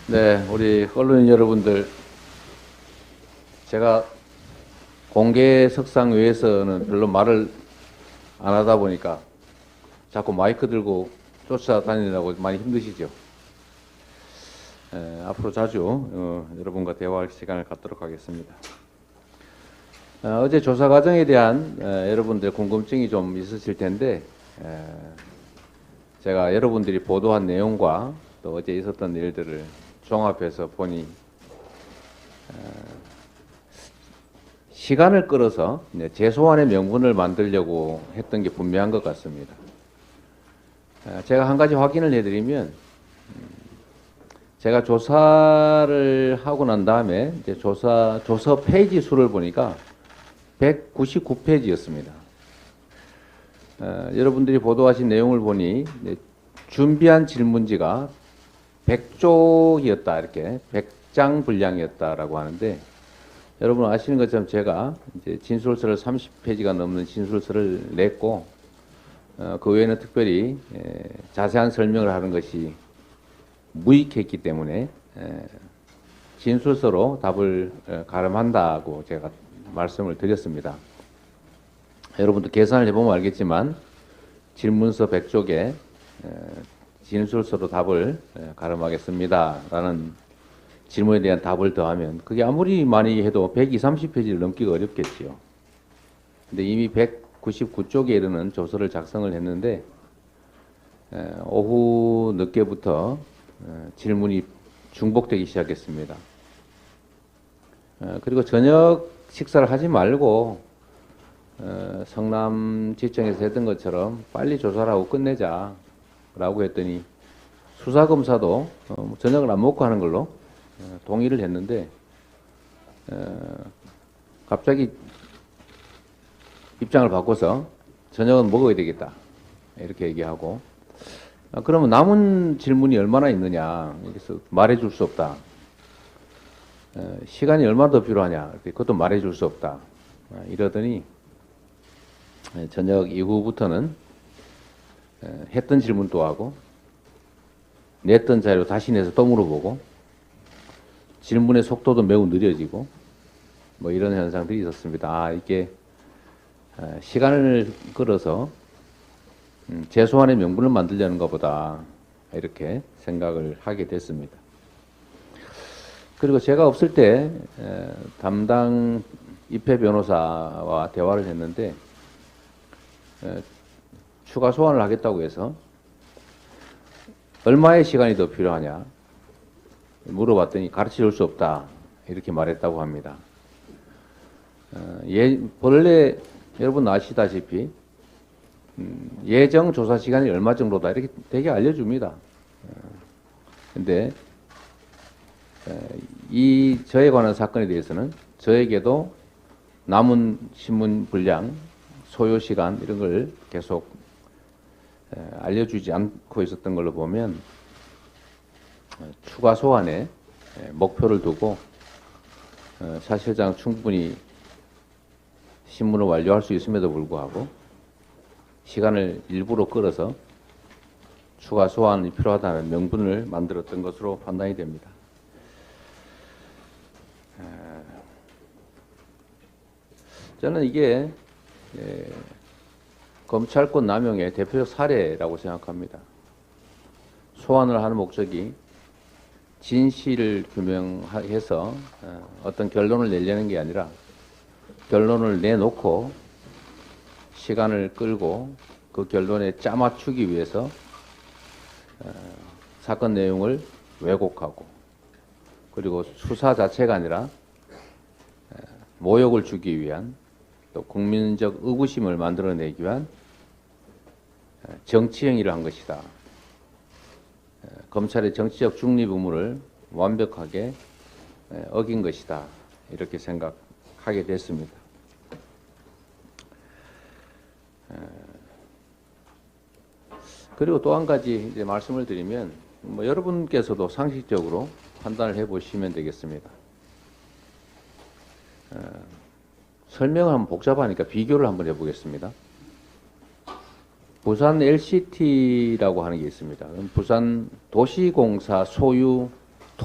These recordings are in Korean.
네, 우리 언론인 여러분들, 제가 공개 석상 외에서는 별로 말을 안 하다 보니까 자꾸 마이크 들고 쫓아다니느라고 많이 힘드시죠? 앞으로 자주 여러분과 대화할 시간을 갖도록 하겠습니다. 어제 조사 과정에 대한 여러분들 궁금증이 좀 있으실 텐데, 제가 여러분들이 보도한 내용과 또 어제 있었던 일들을 종합해서 보니 시간을 끌어서 제소환의 명분을 만들려고 했던 게 분명한 것 같습니다. 제가 한 가지 확인을 해드리면, 제가 조사를 하고 난 다음에 이제 조서 페이지 수를 보니까 199페이지였습니다. 여러분들이 보도하신 내용을 보니 준비한 질문지가 100쪽이었다, 이렇게 100장 분량이었다라고 하는데, 여러분 아시는 것처럼 제가 이제 진술서를 30페이지가 넘는 진술서를 냈고, 그 외에는 특별히 자세한 설명을 하는 것이 무익했기 때문에 진술서로 답을 가름한다고 제가 말씀을 드렸습니다. 여러분도 계산을 해보면 알겠지만 질문서 100쪽에 진술서로 답을 가름하겠습니다 라는 질문에 대한 답을 더하면 그게 아무리 많이 해도 120, 30페이지를 넘기가 어렵겠지요. 근데 이미 199쪽에 이르는 조서를 작성을 했는데, 오후 늦게부터 질문이 중복되기 시작했습니다. 그리고 저녁 식사를 하지 말고 성남지청에서 했던 것처럼 빨리 조사를 하고 끝내자 라고 했더니 수사검사도 저녁을 안 먹고 하는 걸로 동의를 했는데, 갑자기 입장을 바꿔서 저녁은 먹어야 되겠다 이렇게 얘기하고, 그러면 남은 질문이 얼마나 있느냐, 그래서 말해줄 수 없다. 시간이 얼마나 더 필요하냐, 그것도 말해줄 수 없다. 이러더니 저녁 이후부터는 했던 질문도 하고 냈던 자료 다시 내서 또 물어보고 질문의 속도도 매우 느려지고 뭐 이런 현상들이 있었습니다. 이게 시간을 끌어서 제소환의 명분을 만들려는 것보다 이렇게 생각을 하게 됐습니다. 그리고 제가 없을 때 담당 입회 변호사와 대화를 했는데, 추가 소환을 하겠다고 해서 얼마의 시간이 더 필요하냐 물어봤더니 가르쳐 줄 수 없다 이렇게 말했다고 합니다. 본래 여러분 아시다시피 예정 조사 시간이 얼마 정도다 이렇게 되게 알려줍니다. 근데 이 저에 관한 사건에 대해서는 저에게도 남은 신문 분량, 소요 시간 이런 걸 계속 알려주지 않고 있었던 걸로 보면 추가 소환에 목표를 두고 사실상 충분히 신문을 완료할 수 있음에도 불구하고 시간을 일부러 끌어서 추가 소환이 필요하다는 명분을 만들었던 것으로 판단이 됩니다. 저는 이게 검찰권 남용의 대표적 사례라고 생각합니다. 소환을 하는 목적이 진실을 규명해서 어떤 결론을 내려는 게 아니라 결론을 내놓고 시간을 끌고 그 결론에 짜맞추기 위해서 사건 내용을 왜곡하고, 그리고 수사 자체가 아니라 모욕을 주기 위한, 또 국민적 의구심을 만들어내기 위한 정치 행위를 한 것이다. 검찰의 정치적 중립 의무를 완벽하게 어긴 것이다. 이렇게 생각하게 됐습니다. 그리고 또 한 가지 이제 말씀을 드리면, 여러분께서도 상식적으로 판단을 해보시면 되겠습니다. 설명을 한번 복잡하니까 비교를 한번 해보겠습니다. 부산 LCT라고 하는 게 있습니다. 부산 도시공사 소유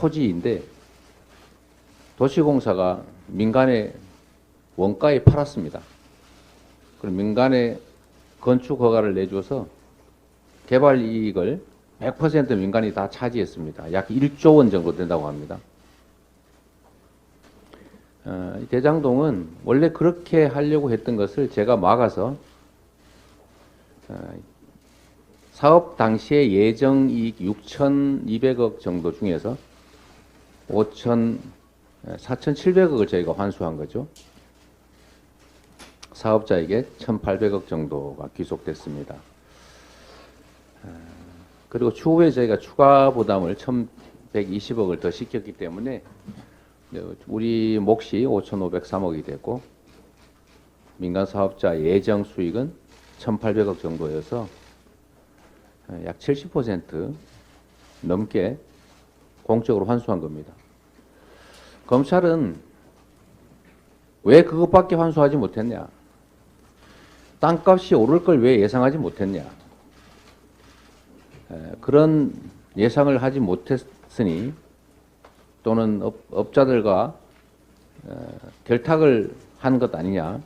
토지인데 도시공사가 민간에 원가에 팔았습니다. 그럼 민간에 건축 허가를 내줘서 개발 이익을 100% 민간이 다 차지했습니다. 약 1조 원 정도 된다고 합니다. 대장동은 원래 그렇게 하려고 했던 것을 제가 막아서 사업 당시의 예정 이익 6,200억 정도 중에서 4,700억을 저희가 환수한 거죠. 사업자에게 1,800억 정도가 귀속됐습니다. 그리고 추후에 저희가 추가 부담을 1,120억을 더 시켰기 때문에 우리 몫이 5,503억이 됐고 민간 사업자 예정 수익은 1,800억 정도여서 약 70% 넘게 공적으로 환수한 겁니다. 검찰은 왜 그것밖에 환수하지 못했냐? 땅값이 오를 걸 왜 예상하지 못했냐? 그런 예상을 하지 못했으니 또는 업자들과 결탁을 한 것 아니냐,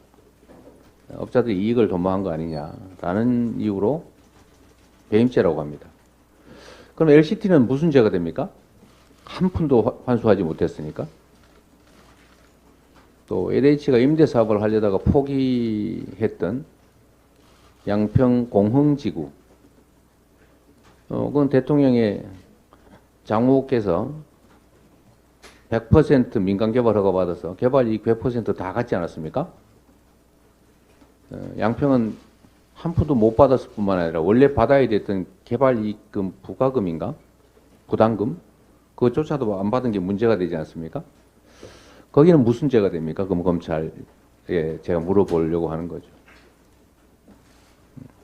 업자들이 이익을 도모한 거 아니냐라는 이유로 배임죄라고 합니다. 그럼 LCT는 무슨 죄가 됩니까? 한 푼도 환수하지 못했으니까. 또 LH가 임대사업을 하려다가 포기했던 양평 공흥지구, 그건 대통령의 장모께서 100% 민간 개발 허가 받아서 개발 이익 100% 다 갖지 않았습니까? 양평은 한 푼도 못 받았을 뿐만 아니라 원래 받아야 됐던 개발 이익금 부과금인가? 부담금? 그것조차도 안 받은 게 문제가 되지 않습니까? 거기는 무슨 죄가 됩니까? 그럼 검찰에 제가 물어보려고 하는 거죠.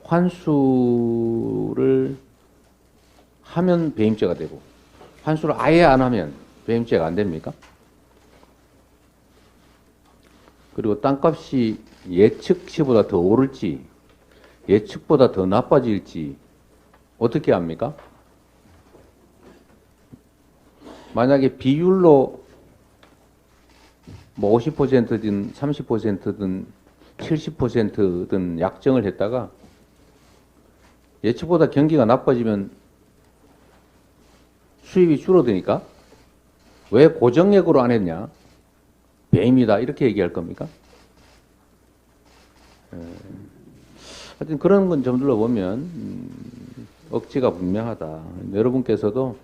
환수를 하면 배임죄가 되고 환수를 아예 안 하면 배임죄가 안 됩니까? 그리고 땅값이 예측치보다 더 오를지 예측보다 더 나빠질지 어떻게 합니까? 만약에 비율로 뭐 50%든 30%든 70%든 약정을 했다가 예측보다 경기가 나빠지면 수입이 줄어드니까 왜 고정액으로 안 했냐? 배임이다 이렇게 얘기할 겁니까? 하여튼 그런 건 점들로 보면 억지가 분명하다. 여러분께서도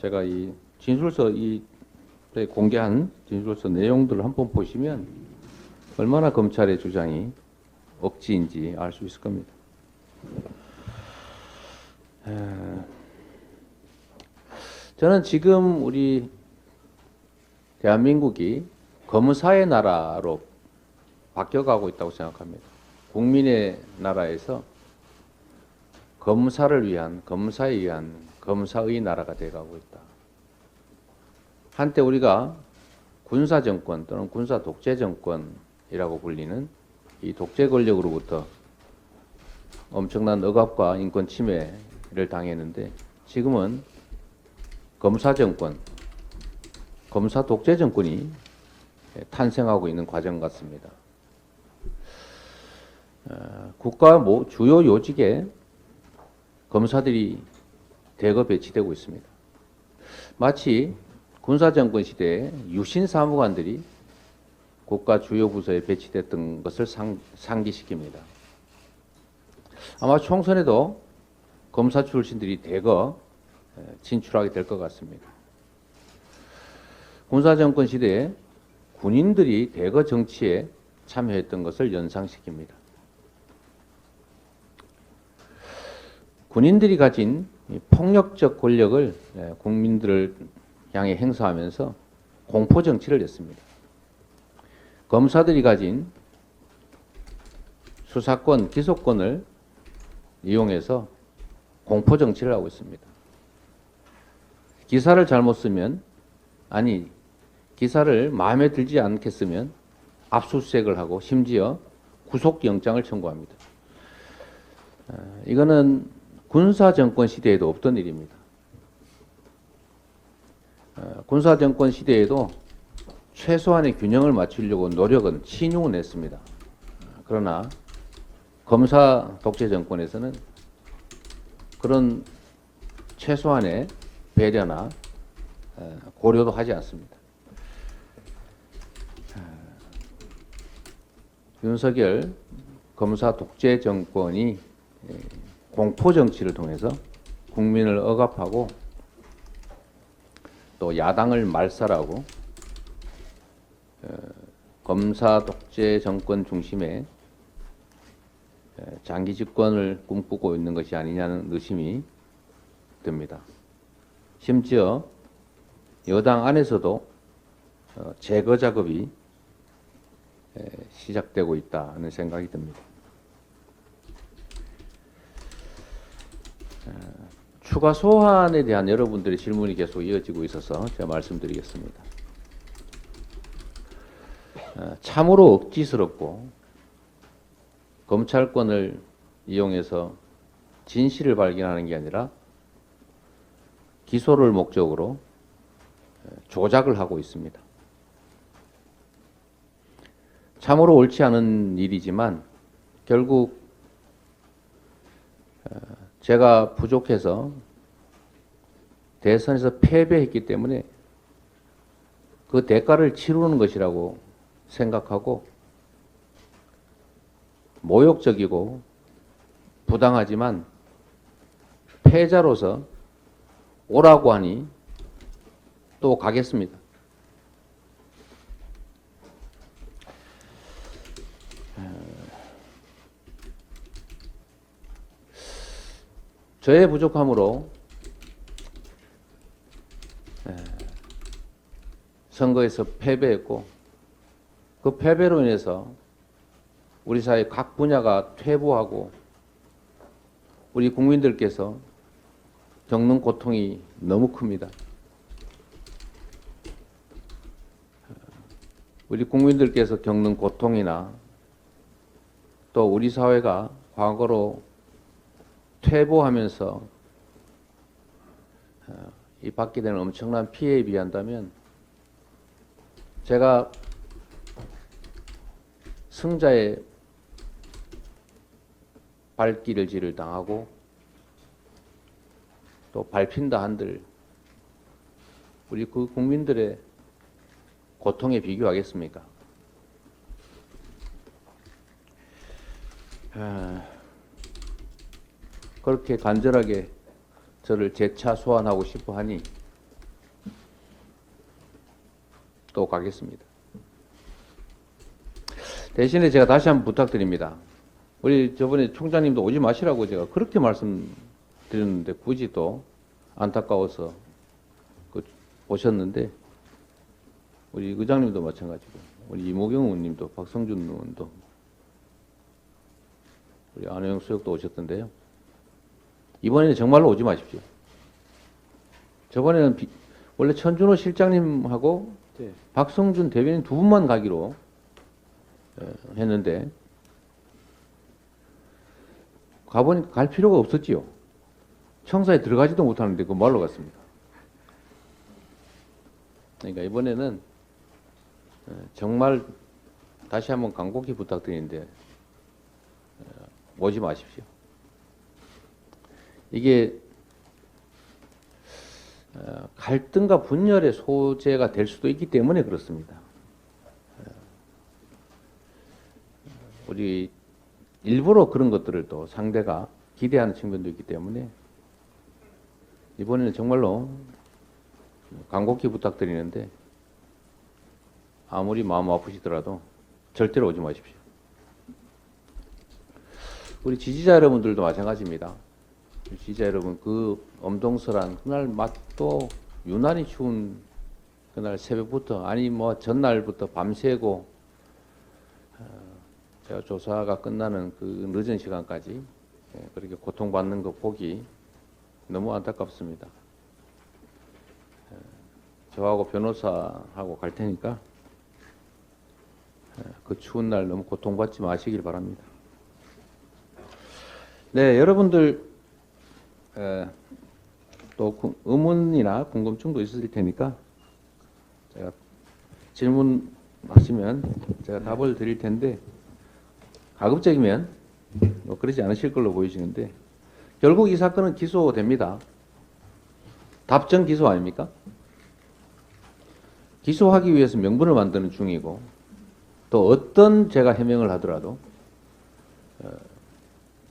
제가 이 진술서 공개한 진술서 내용들을 한번 보시면 얼마나 검찰의 주장이 억지인지 알 수 있을 겁니다. 저는 지금 우리 대한민국이 검사의 나라로 바뀌어가고 있다고 생각합니다. 국민의 나라에서 검사를 위한, 검사에 의한 검사의 나라가 되어가고 있다. 한때 우리가 군사정권 또는 군사 독재정권이라고 불리는 이 독재 권력으로부터 엄청난 억압과 인권 침해를 당했는데 지금은 검사정권, 검사 독재정권이 탄생하고 있는 과정 같습니다. 국가 주요 요직에 검사들이 대거 배치되고 있습니다. 마치 군사정권 시대에 유신 사무관들이 국가 주요 부서에 배치됐던 것을 상기시킵니다. 아마 총선에도 검사 출신들이 대거 진출하게 될 것 같습니다. 군사정권 시대에 군인들이 대거 정치에 참여했던 것을 연상시킵니다. 군인들이 가진 폭력적 권력을 국민들을 향해 행사하면서 공포 정치를 했습니다. 검사들이 가진 수사권, 기소권을 이용해서 공포 정치를 하고 있습니다. 기사를 잘못 쓰면, 아니, 기사를 마음에 들지 않겠으면 압수수색을 하고 심지어 구속영장을 청구합니다. 이거는 군사정권 시대에도 없던 일입니다. 군사정권 시대에도 최소한의 균형을 맞추려고 노력은 신용은 했습니다. 그러나 검사 독재 정권에서는 그런 최소한의 배려나 고려도 하지 않습니다. 윤석열 검사 독재 정권이 공포 정치를 통해서 국민을 억압하고 또 야당을 말살하고 검사 독재 정권 중심의 장기 집권을 꿈꾸고 있는 것이 아니냐는 의심이 듭니다. 심지어 여당 안에서도 제거 작업이 시작되고 있다는 생각이 듭니다. 추가 소환에 대한 여러분들의 질문이 계속 이어지고 있어서 제가 말씀드리겠습니다. 참으로 억지스럽고 검찰권을 이용해서 진실을 발견하는 게 아니라 기소를 목적으로 조작을 하고 있습니다. 참으로 옳지 않은 일이지만 결국 제가 부족해서 대선에서 패배했기 때문에 그 대가를 치르는 것이라고 생각하고 모욕적이고 부당하지만 패자로서 오라고 하니 또 가겠습니다. 저의 부족함으로 선거에서 패배했고 그 패배로 인해서 우리 사회 각 분야가 퇴보하고 우리 국민들께서 겪는 고통이 너무 큽니다. 우리 국민들께서 겪는 고통이나 또 우리 사회가 과거로 퇴보하면서 이 받게 되는 엄청난 피해에 비한다면 제가 승자의 발길질을 당하고 또 밟힌다 한들 우리 그 국민들의 고통에 비교하겠습니까? 그렇게 간절하게 저를 재차 소환하고 싶어 하니 또 가겠습니다. 대신에 제가 다시 한번 부탁드립니다. 우리 저번에 총장님도 오지 마시라고 제가 그렇게 말씀드렸는데 굳이 또 안타까워서 오셨는데 우리 의장님도 마찬가지고 우리 이모경 의원님도 박성준 의원도 우리 안호영 수석도 오셨던데요. 이번에는 정말로 오지 마십시오. 저번에는 원래 천준호 실장님하고 박성준 대변인 두 분만 가기로 했는데 가보니까 갈 필요가 없었지요. 청사에 들어가지도 못하는데 그 말로 갔습니다. 그러니까 이번에는 정말 다시 한번 간곡히 부탁드리는데 오지 마십시오. 이게 갈등과 분열의 소재가 될 수도 있기 때문에 그렇습니다. 우리 일부러 그런 것들을 또 상대가 기대하는 측면도 있기 때문에 이번에는 정말로 간곡히 부탁드리는데 아무리 마음 아프시더라도 절대로 오지 마십시오. 우리 지지자 여러분들도 마찬가지입니다. 지지자 여러분, 그 엄동설한 그날 맛도 유난히 추운 그날 새벽부터 아니 뭐 전날부터 밤새고 제가 조사가 끝나는 그 늦은 시간까지 그렇게 고통받는 거 보기 너무 안타깝습니다. 저하고 변호사하고 갈 테니까 그 추운 날 너무 고통받지 마시길 바랍니다. 네, 여러분들 또 의문이나 궁금증도 있으실 테니까 질문하시면 제가 답을 드릴 텐데 가급적이면 뭐 그러지 않으실 걸로 보이시는데 결국 이 사건은 기소됩니다. 답정 기소 아닙니까? 기소하기 위해서 명분을 만드는 중이고 또 어떤 제가 해명을 하더라도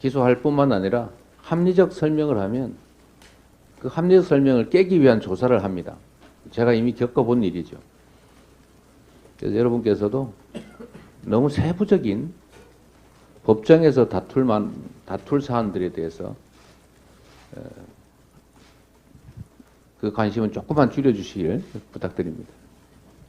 기소할 뿐만 아니라 합리적 설명을 하면 그 합리적 설명을 깨기 위한 조사를 합니다. 제가 이미 겪어본 일이죠. 그래서 여러분께서도 너무 세부적인 법정에서 다툴 사안들에 대해서 그 관심은 조금만 줄여주시길 부탁드립니다.